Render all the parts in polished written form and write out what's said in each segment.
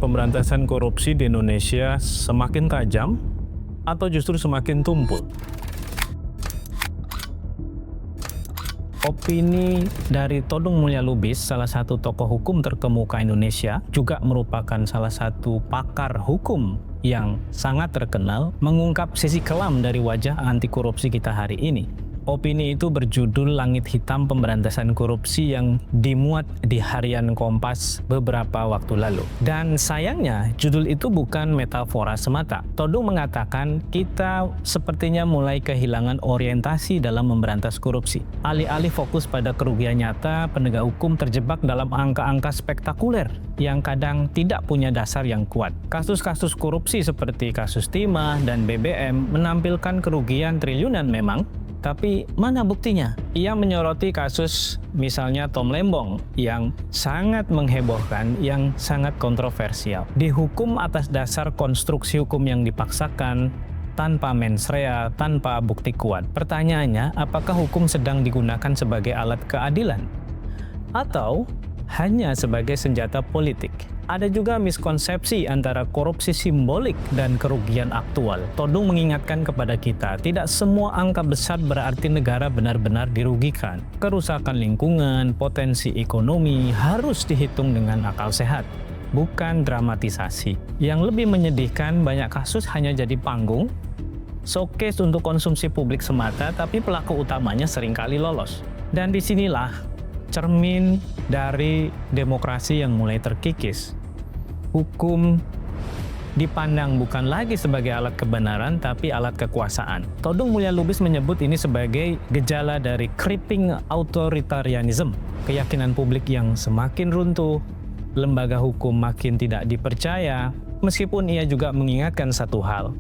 pemberantasan korupsi di Indonesia semakin tajam atau justru semakin tumpul? Opini dari Todung Mulya Lubis, salah satu tokoh hukum terkemuka Indonesia, juga merupakan salah satu pakar hukum yang sangat terkenal, mengungkap sisi kelam dari wajah anti korupsi kita hari ini. Opini itu berjudul Langit Hitam Pemberantasan Korupsi yang dimuat di harian Kompas beberapa waktu lalu. Dan sayangnya judul itu bukan metafora semata. Todung mengatakan kita sepertinya mulai kehilangan orientasi dalam memberantas korupsi. Alih-alih fokus pada kerugian nyata, penegak hukum terjebak dalam angka-angka spektakuler yang kadang tidak punya dasar yang kuat. Kasus-kasus korupsi seperti kasus timah dan BBM menampilkan kerugian triliunan memang, tapi mana buktinya? Ia menyoroti kasus misalnya Tom Lembong yang sangat menghebohkan, yang sangat kontroversial. Dihukum atas dasar konstruksi hukum yang dipaksakan, tanpa mens rea, tanpa bukti kuat. Pertanyaannya, apakah hukum sedang digunakan sebagai alat keadilan? Atau hanya sebagai senjata politik? Ada juga miskonsepsi antara korupsi simbolik dan kerugian aktual. Todung mengingatkan kepada kita, tidak semua angka besar berarti negara benar-benar dirugikan. Kerusakan lingkungan, potensi ekonomi harus dihitung dengan akal sehat, bukan dramatisasi. Yang lebih menyedihkan, banyak kasus hanya jadi panggung, showcase untuk konsumsi publik semata, tapi pelaku utamanya seringkali lolos. Dan disinilah cermin dari demokrasi yang mulai terkikis. Hukum dipandang bukan lagi sebagai alat kebenaran, tapi alat kekuasaan. Todung Mulya Lubis menyebut ini sebagai gejala dari creeping authoritarianism, keyakinan publik yang semakin runtuh, lembaga hukum makin tidak dipercaya, meskipun ia juga mengingatkan satu hal,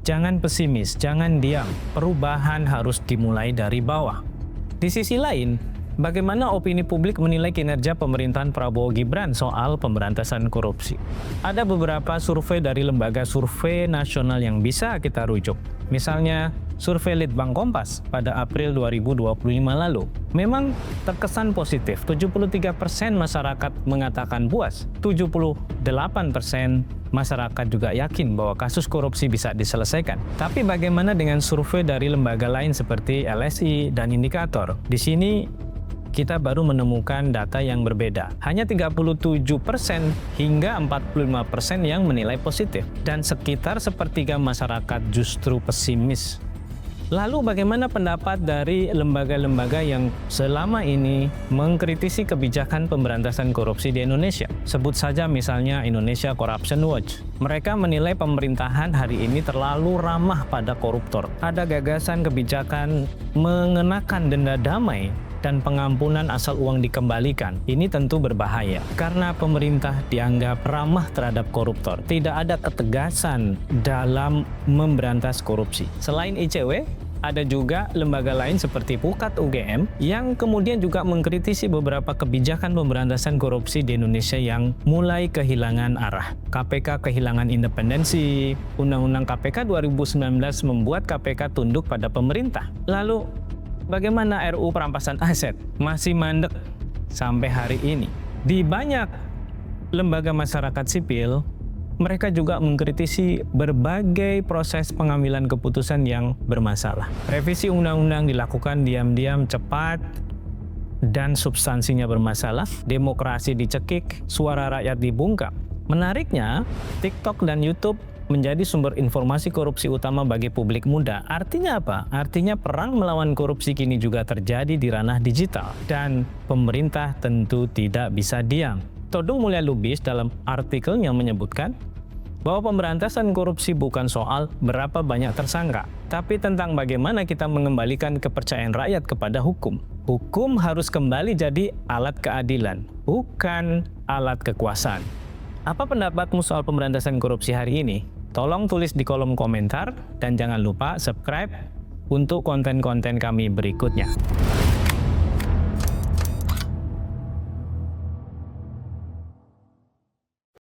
jangan pesimis, jangan diam, perubahan harus dimulai dari bawah. Di sisi lain, bagaimana opini publik menilai kinerja pemerintahan Prabowo Gibran soal pemberantasan korupsi? Ada beberapa survei dari lembaga survei nasional yang bisa kita rujuk. Misalnya, survei Litbang Kompas pada April 2025 lalu. Memang terkesan positif, 73% masyarakat mengatakan puas, 78% masyarakat juga yakin bahwa kasus korupsi bisa diselesaikan. Tapi bagaimana dengan survei dari lembaga lain seperti LSI dan Indikator? Di sini kita baru menemukan data yang berbeda. Hanya 37% hingga 45% yang menilai positif. Dan sekitar sepertiga masyarakat justru pesimis. Lalu bagaimana pendapat dari lembaga-lembaga yang selama ini mengkritisi kebijakan pemberantasan korupsi di Indonesia? Sebut saja misalnya Indonesia Corruption Watch. Mereka menilai pemerintahan hari ini terlalu ramah pada koruptor. Ada gagasan kebijakan mengenakan denda damai dan pengampunan asal uang dikembalikan. Ini tentu berbahaya karena pemerintah dianggap ramah terhadap koruptor. Tidak ada ketegasan dalam memberantas korupsi. Selain ICW, ada juga lembaga lain seperti Pukat UGM yang kemudian juga mengkritisi beberapa kebijakan pemberantasan korupsi di Indonesia yang mulai kehilangan arah. KPK kehilangan independensi, Undang-Undang KPK 2019 membuat KPK tunduk pada pemerintah. Lalu bagaimana RUU perampasan aset? Masih mandek sampai hari ini. Di banyak lembaga masyarakat sipil, mereka juga mengkritisi berbagai proses pengambilan keputusan yang bermasalah. Revisi undang-undang dilakukan diam-diam, cepat, dan substansinya bermasalah. Demokrasi dicekik, suara rakyat dibungkam. Menariknya, TikTok dan YouTube menjadi sumber informasi korupsi utama bagi publik muda. Artinya apa? Artinya perang melawan korupsi kini juga terjadi di ranah digital. Dan pemerintah tentu tidak bisa diam. Todung Mulya Lubis dalam artikelnya menyebutkan bahwa pemberantasan korupsi bukan soal berapa banyak tersangka, tapi tentang bagaimana kita mengembalikan kepercayaan rakyat kepada hukum. Hukum harus kembali jadi alat keadilan, bukan alat kekuasaan. Apa pendapatmu soal pemberantasan korupsi hari ini? Tolong tulis di kolom komentar dan jangan lupa subscribe untuk konten-konten kami berikutnya.